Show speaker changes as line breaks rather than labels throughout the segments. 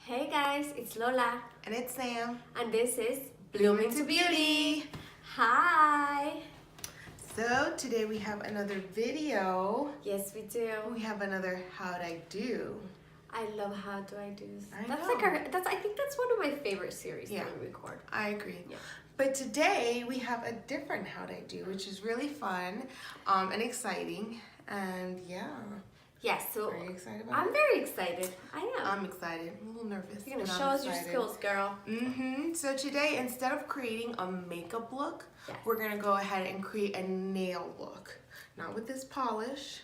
Hey guys, it's Lola,
And it's Sam.
and this is
Bloom into Beauty.
Hi!
So today we have another video.
Yes, we do.
We have another How'd I Do.
I love How Do I Do's.
I
That's
know.
like I think that's one of my favorite series
Yeah.
that we record.
I agree.
Yeah.
But today we have a different How'd I Do, which is really fun and exciting. And yeah.
Yes, so
Are you excited about
I'm
it?
very excited. I am.
I'm excited. I'm a little nervous.
You're gonna
but
show
I'm
us your
excited.
skills, girl.
So today, instead of creating a makeup look,
Yes.
we're gonna go ahead and create a nail look. Not with this polish,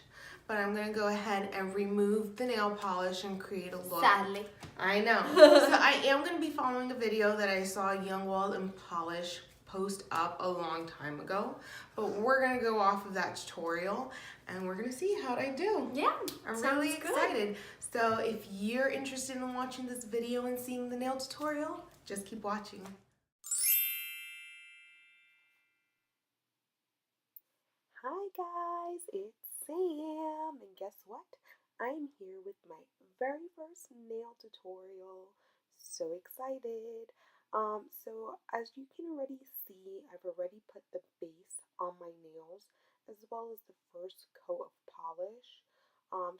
but I'm gonna go ahead and remove the nail polish and create a look.
Sadly.
I know. So I am gonna be following a video that I saw Young Wild and Polish post up a long time ago, but we're gonna go off of that tutorial and we're gonna see how I do.
Yeah,
I'm
sounds
really
good.
excited. So if you're interested in watching this video and seeing the nail tutorial, just keep watching. Hi guys, it's Sam, and guess what? I'm here with my very first nail tutorial. So excited. So as you can already see, I've already put the base on my nails as well as the first coat of polish.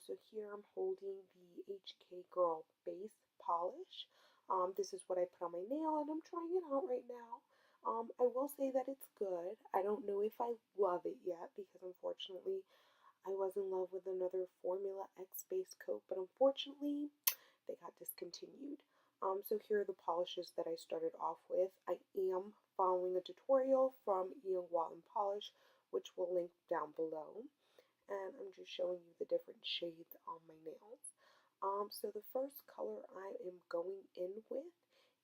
So here I'm holding the HK Girl base polish. This is what I put on my nail and I'm trying it out right now. I will say that it's good. I don't know if I love it yet because unfortunately I was in love with another Formula X base coat, but unfortunately they got discontinued. So here are the polishes that I started off with. I am following a tutorial from Young Wild and Polish, which we'll link down below. And I'm just showing you the different shades on my nails. So the first color I am going in with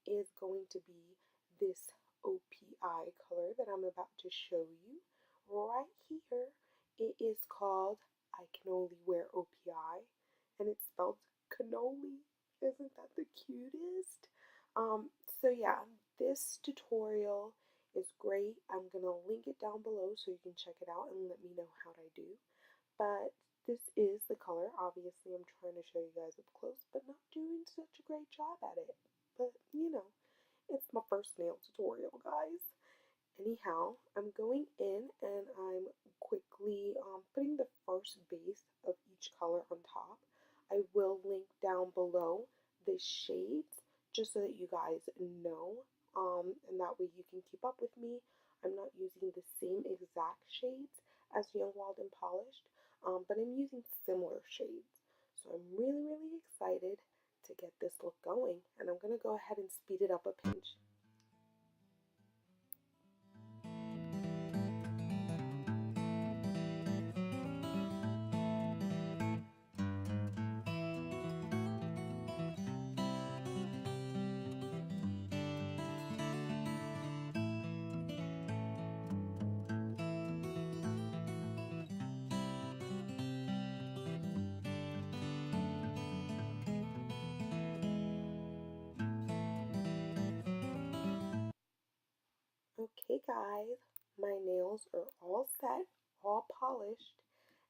is going to be this OPI color that I'm about to show you right here. It is called I Can Only Wear OPI, and it's spelled cannoli. Isn't that the cutest? So yeah, this tutorial is great. I'm gonna link it down below so you can check it out and let me know how I do. But this is the color. Obviously, I'm trying to show you guys up close, but not doing such a great job at it. But you know, it's my first nail tutorial, guys. Anyhow, I'm going in and I'm quickly putting the first base of each color on top. I will link down below the shades just so that you guys know, and that way you can keep up with me. I'm not using the same exact shades as Young Wild and Polished, but I'm using similar shades. So I'm really, really excited to get this look going, and I'm going to go ahead and speed it up a pinch. Okay guys, my nails are all set, all polished,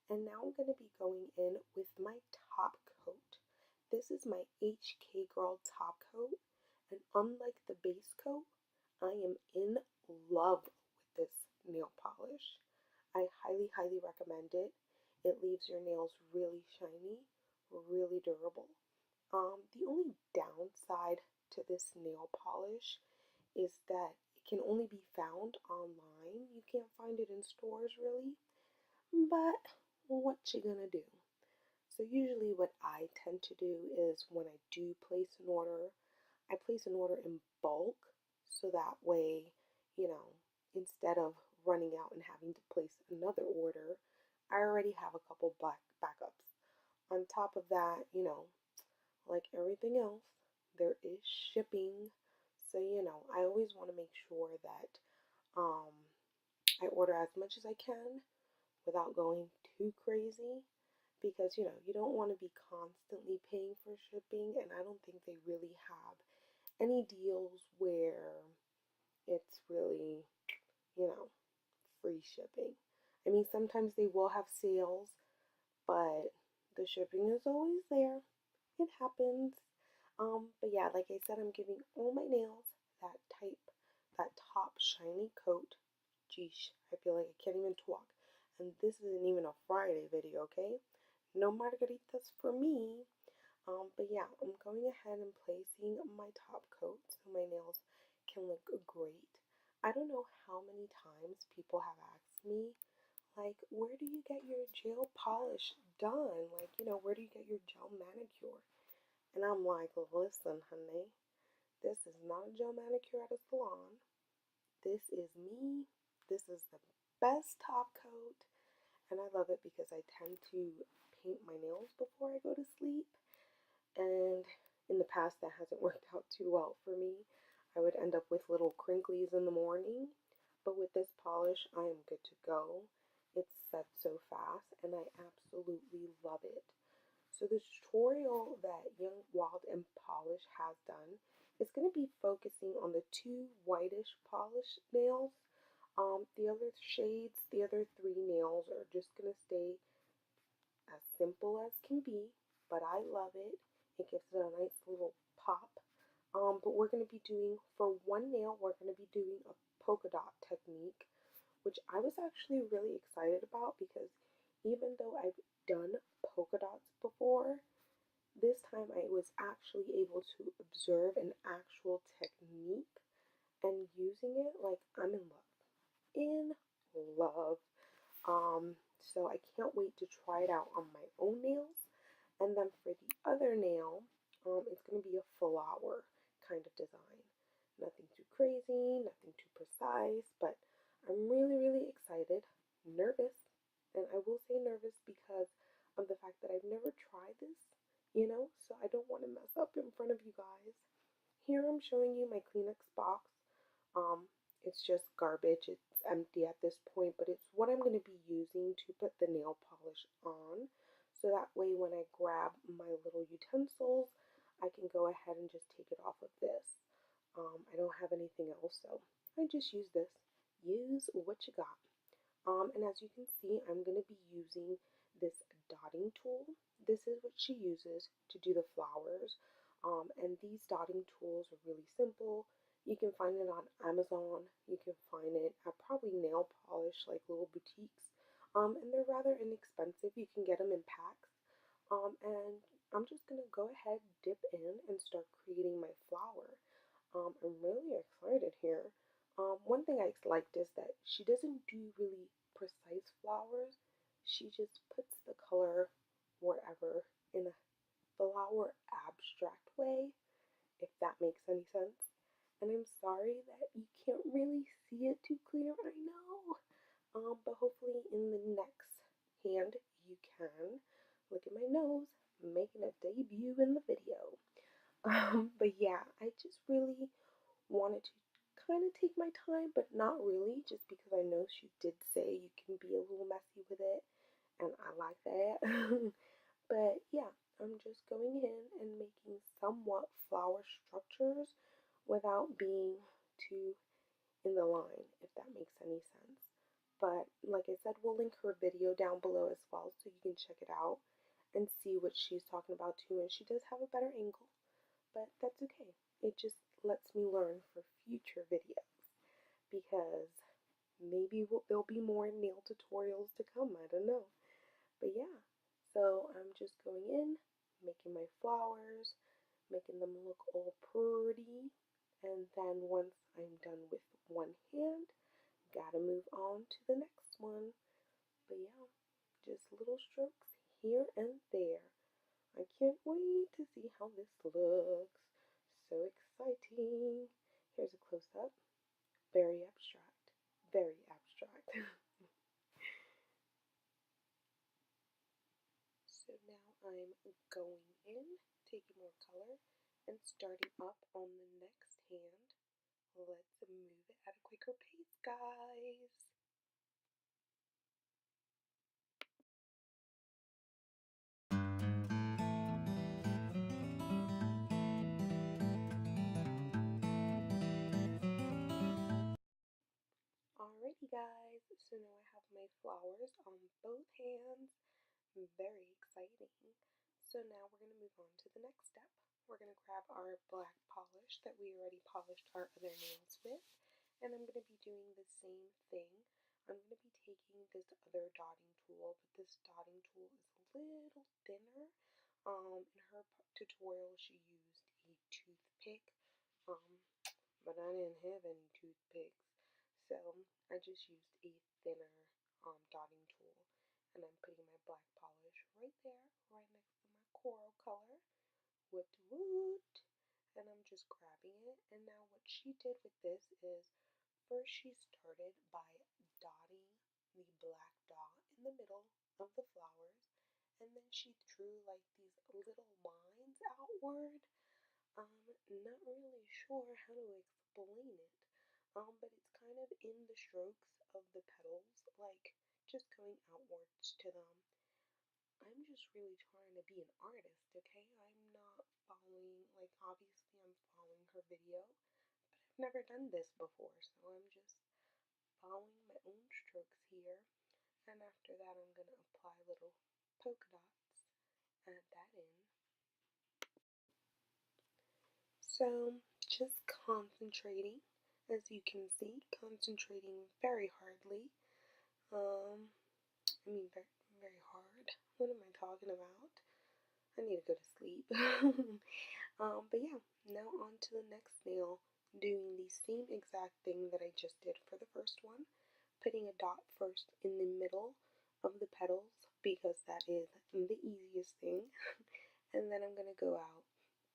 and now I'm going to be going in with my top coat. This is my HK Girl top coat, and unlike the base coat, I am in love with this nail polish. I highly, highly recommend it. It leaves your nails really shiny, really durable. The only downside to this nail polish is that it can only be found online. You can't find it in stores really. But what you gonna do? So usually what I tend to do is when I do place an order, I place an order in bulk so that way, instead of running out and having to place another order, I already have a couple backups. On top of that, like everything else, there is shipping. So, I always want to make sure that um, I order as much as I can without going too crazy because, you don't want to be constantly paying for shipping, and I don't think they really have any deals where it's really, you know, free shipping. I mean, sometimes they will have sales, but the shipping is always there. It happens. But yeah, like I said, I'm giving all my nails that top shiny coat. Geesh, I feel like I can't even talk. And this isn't even a Friday video, okay? No margaritas for me. But yeah, I'm going ahead and placing my top coat so my nails can look great. I don't know how many times people have asked me, like, where do you get your gel polish done? Like, where do you get your gel manicure? And I'm like, listen, honey, this is not a gel manicure at a salon. This is me. This is the best top coat. And I love it because I tend to paint my nails before I go to sleep. And in the past, that hasn't worked out too well for me. I would end up with little crinklies in the morning. But with this polish, I am good to go. It sets so fast, and I absolutely love it. So the tutorial that Young Wild and Polish has done is going to be focusing on the two whitish polish nails. The other shades, the other three nails are just going to stay as simple as can be, but I love it. It gives it a nice little pop. But we're going to be doing, for one nail, we're going to be doing a polka dot technique, which I was actually really excited about because even though I've done polka dots before, this time I was actually able to observe an actual technique and using it like I'm in love. In love. So I can't wait to try it out on my own nails. And then for the other nail, it's going to be a flower kind of design. Nothing too crazy, nothing too precise, but I'm really, really excited, nervous, and I will say nervous because of the fact that I've never tried this, so I don't want to mess up in front of you guys. Here I'm showing you my Kleenex box. It's just garbage. It's empty at this point, but it's what I'm going to be using to put the nail polish on. So that way when I grab my little utensils, I can go ahead and just take it off of this. I don't have anything else, so I just use this. Use what you got. And as you can see, I'm going to be using this dotting tool. This is what she uses to do the flowers. And these dotting tools are really simple. You can find it on Amazon. You can find it at probably nail polish, like little boutiques. And they're rather inexpensive. You can get them in packs. And I'm just going to go ahead, dip in, and start creating my flower. I'm really excited here. One thing I liked is that she doesn't do really precise flowers. She just puts the color wherever in a flower abstract way, if that makes any sense. And I'm sorry that you can't really see it too clear, I know. But hopefully in the next hand you can. Look at my nose, making a debut in the video. But yeah, I just really wanted to kind of take my time, but not really, just because I know she did say you can be a little messy with it, and I like that. But yeah, I'm just going in and making somewhat flower structures without being too in the line, if that makes any sense. But like I said, we'll link her video down below as well so you can check it out and see what she's talking about too. And she does have a better angle, but that's okay. It just lets me learn for future videos because maybe there'll be more nail tutorials to come. I don't know. But yeah, so I'm just going in, making my flowers, making them look all pretty. And then once I'm done with one hand, gotta move on to the next one. But yeah, just little strokes here and there. I can't wait to see how this looks. So exciting. Here's a close up. Very abstract. Very abstract. So now I'm going in, taking more color, and starting up on the next hand. Let's move it at a quicker pace, guys. Alrighty, guys. So now I have my flowers on both hands. Very exciting. So now we're going to move on to the next step. We're going to grab our black polish that we already polished our other nails with, and I'm going to be doing the same thing. I'm going to be taking this other dotting tool, but this dotting tool is a little thinner. In her tutorial, she used a toothpick, but I didn't have any toothpicks, so I just used a thinner dotting tool, and I'm putting my black polish right there, right next to my coral color. Woot woot! And I'm just grabbing it. And now what she did with this is first she started by dotting the black dot in the middle of the flowers, and then she drew like these little lines outward. Not really sure how to explain it, but it's kind of in the strokes of the petals, like just going outwards to them. I'm just really trying to be an artist, okay? I'm not following, like, obviously I'm following her video, but I've never done this before, so I'm just following my own strokes here. And after that, I'm going to apply little polka dots, add that in. So, just concentrating, as you can see, concentrating very hardly. Very, very hard. What am I talking about? I need to go to sleep. But yeah, now on to the next nail, doing the same exact thing that I just did for the first one, putting a dot first in the middle of the petals because that is the easiest thing, and then I'm going to go out.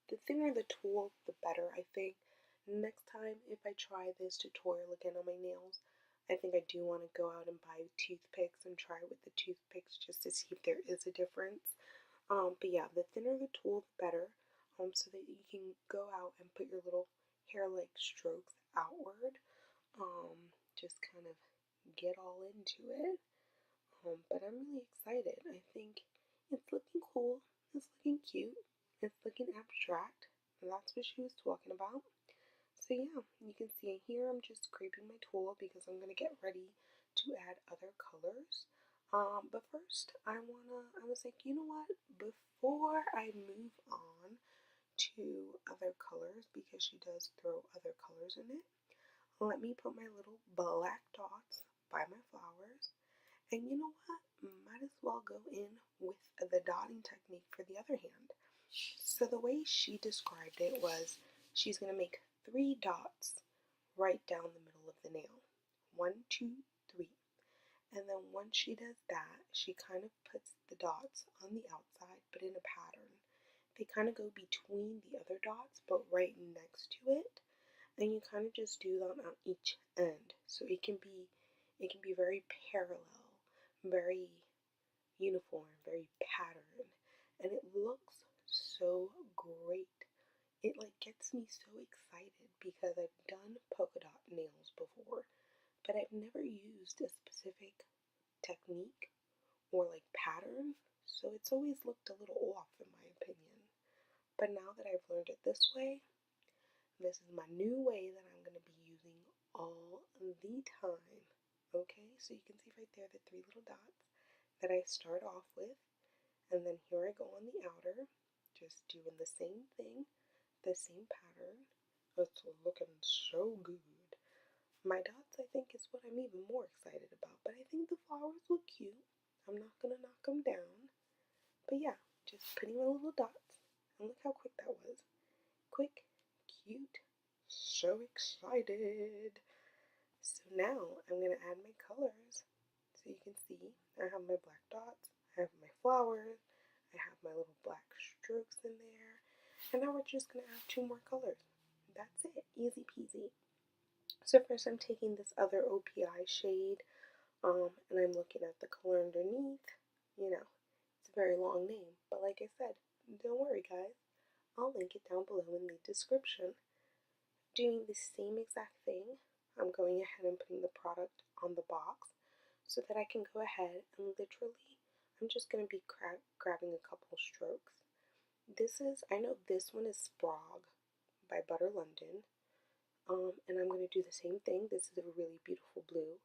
The thinner the tool, the better, I think. Next time, if I try this tutorial again on my nails, I think I do want to go out and buy toothpicks and try with the toothpicks just to see if there is a difference. But yeah, the thinner the tool, the better, so that you can go out and put your little hair-like strokes outward, just kind of get all into it. But I'm really excited. I think it's looking cool, it's looking cute, it's looking abstract, and that's what she was talking about. So yeah, you can see here I'm just scraping my tool because I'm going to get ready to add other colors. But first, I was like, you know what, before I move on to other colors, because she does throw other colors in it, let me put my little black dots by my flowers. And you know what? Might as well go in with the dotting technique for the other hand. So the way she described it was she's going to make 3 dots right down the middle of the nail. 1, 2, 3. And then once she does that, she kind of puts the dots on the outside, but in a pattern. They kind of go between the other dots, but right next to it. And you kind of just do that on each end. So it can be very parallel, very uniform, very patterned, and it looks so great. It like gets me so excited because I've done polka dot nails before, but I've never used a specific technique or like pattern, so it's always looked a little off in my opinion. But now that I've learned it this way, this is my new way that I'm going to be using all the time. Okay, so you can see right there the 3 little dots that I start off with, and then here I go on the outer, just doing the same thing, the same pattern. It's looking so good. My dots, I think, is what I'm even more excited about, but I think the flowers look cute. I'm not gonna knock them down. But yeah, just putting my little dots, and look how quick that was. Quick, cute, so excited. So now I'm going to add my colors. So you can see I have my black dots, I have my flowers, I have my little black strokes in there. And now we're just going to add 2 more colors. That's it, easy peasy. So first I'm taking this other OPI shade, and I'm looking at the color underneath. You know, it's a very long name, but like I said, don't worry guys, I'll link it down below in the description. Doing the same exact thing, I'm going ahead and putting the product on the box so that I can go ahead and literally, I'm just going to be grabbing a couple strokes. I know this one is Sprog by Butter London, and I'm going to do the same thing. This is a really beautiful blue.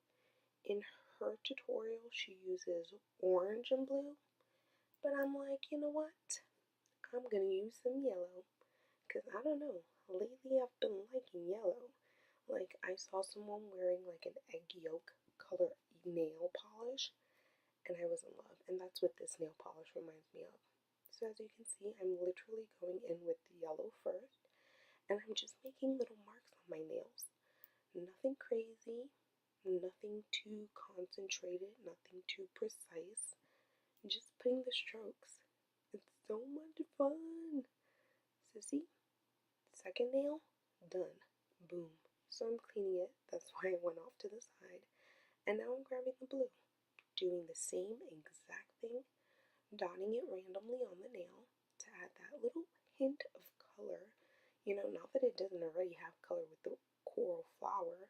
In her tutorial, she uses orange and blue, but I'm like, you know what? I'm gonna use some yellow. Because I don't know, lately I've been liking yellow. Like, I saw someone wearing like an egg yolk color nail polish, and I was in love. And that's what this nail polish reminds me of. So, as you can see, I'm literally going in with the yellow first, and I'm just making little marks on my nails. Nothing crazy, nothing too concentrated, nothing too precise. Just putting the strokes. It's so much fun. So, see? Second nail, done. Boom. So I'm cleaning it. That's why I went off to the side. And now I'm grabbing the blue, doing the same exact thing, dotting it randomly on the nail to add that little hint of color. You know, not that it doesn't already have color with the coral flower,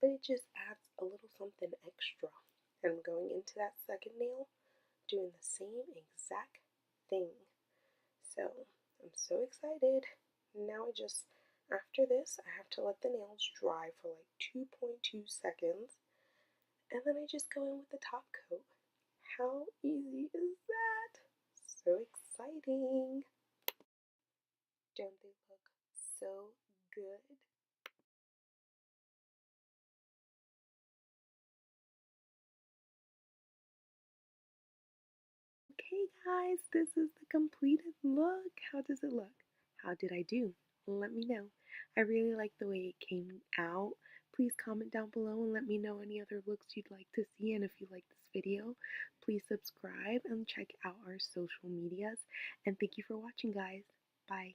but it just adds a little something extra. And I'm going into that second nail, doing the same exact thing. So I'm so excited. Now after this, I have to let the nails dry for like 2.2 seconds. And then I just go in with the top coat. How easy is that? So exciting. Don't they look so good? Okay, guys, this is the completed look. How does it look? How did I do? Let me know. I really like the way it came out. Please comment down below and let me know any other looks you'd like to see. And if you like this video, please subscribe and check out our social medias. And thank you for watching, guys. Bye.